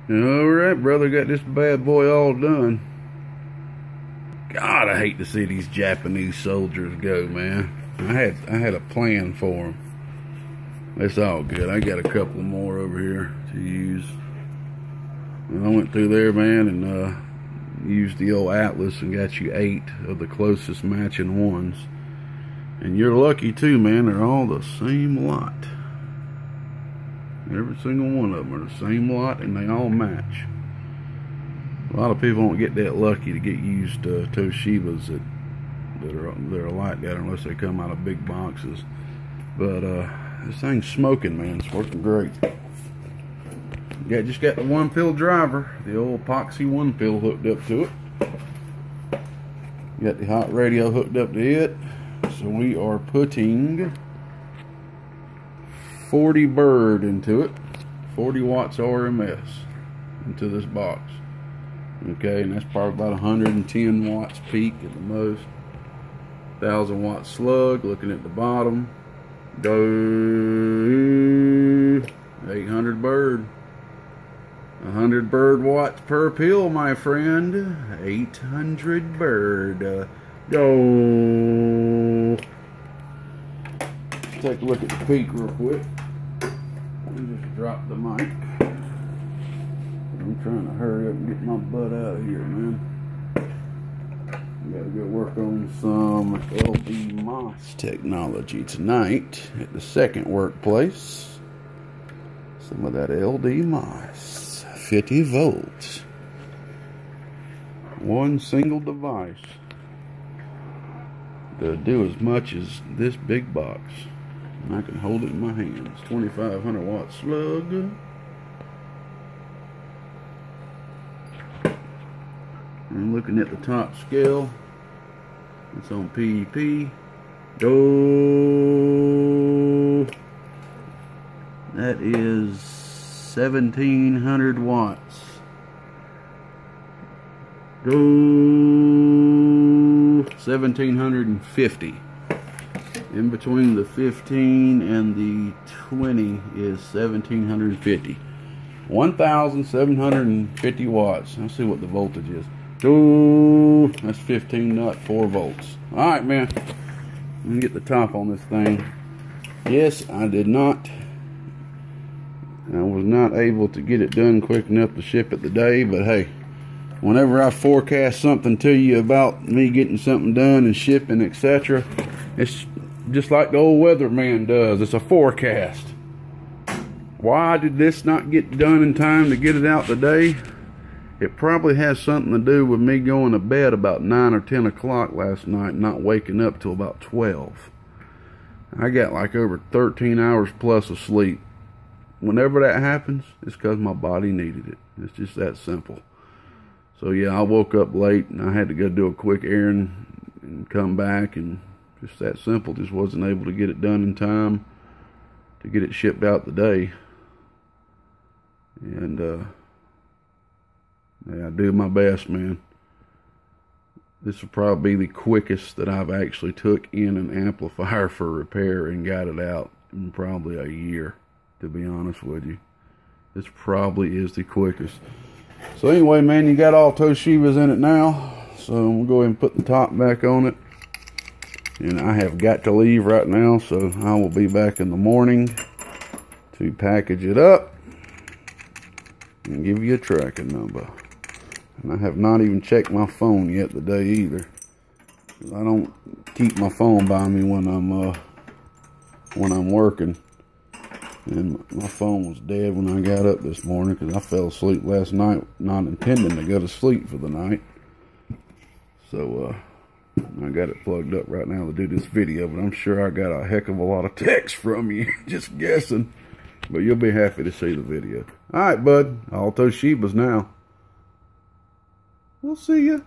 Alright, brother, got this bad boy all done. God, I hate to see these Japanese soldiers go, man. I had a plan for them. It's all good. I got a couple more over here to use. And I went through there, man, and used the old atlas and got you 8 of the closest matching ones. And you're lucky too, man. They're all the same lot. Every single one of them are the same lot, and they all match. A lot of people don't get that lucky to get used Toshibas that are like that unless they come out of big boxes. But this thing's smoking, man. It's working great. Just got the 1-pill driver, the old epoxy 1-pill hooked up to it. Got the hot radio hooked up to it. So we are putting 40 bird into it, 40 watts RMS into this box. Okay, and that's probably about 110 watts peak at the most. 1,000 watt slug. Looking at the bottom, go 800 bird. 100 bird watts per pill, my friend. 800 bird. Go. Let's take a look at the peak real quick. Let me just drop the mic. I'm trying to hurry up and get my butt out of here, man. Gotta go work on some LD MOS technology tonight at the second workplace. Some of that LD MOS. 50 volts. One single device to do as much as this big box. And I can hold it in my hands. 2,500 watt slug. I'm looking at the top scale. It's on PEP. Go. That is 1,700 watts. Go. 1,750. In between the 15 and the 20 is 1,750. 1,750 watts. Let's see what the voltage is. Ooh, that's 15 nut, 4 volts. Alright, man. Let me get the top on this thing. Yes, I did not. I was not able to get it done quick enough to ship it today, but hey, whenever I forecast something to you about me getting something done and shipping, etc., it's just like the old weatherman does. It's a forecast. Why did this not get done in time to get it out today? It probably has something to do with me going to bed about 9 or 10 o'clock last night and not waking up till about 12. I got like over 13 hours plus of sleep. Whenever that happens, it's because my body needed it. It's just that simple. So yeah, I woke up late and I had to go do a quick errand and come back, and just that simple. Just wasn't able to get it done in time to get it shipped out today. And yeah, I do my best, man. This will probably be the quickest that I've actually took in an amplifier for repair and got it out in probably a year, to be honest with you. This probably is the quickest. So anyway, man, you got all Toshibas in it now. So we'll go ahead and put the top back on it. And I have got to leave right now, so I will be back in the morning to package it up and give you a tracking number. And I have not even checked my phone yet today either. I don't keep my phone by me when I'm working. And my phone was dead when I got up this morning because I fell asleep last night not intending to go to sleep for the night. So I got it plugged up right now to do this video, but I'm sure I got a heck of a lot of text from you. Just guessing. But you'll be happy to see the video. Alright, bud. All Toshibas now. We'll see you.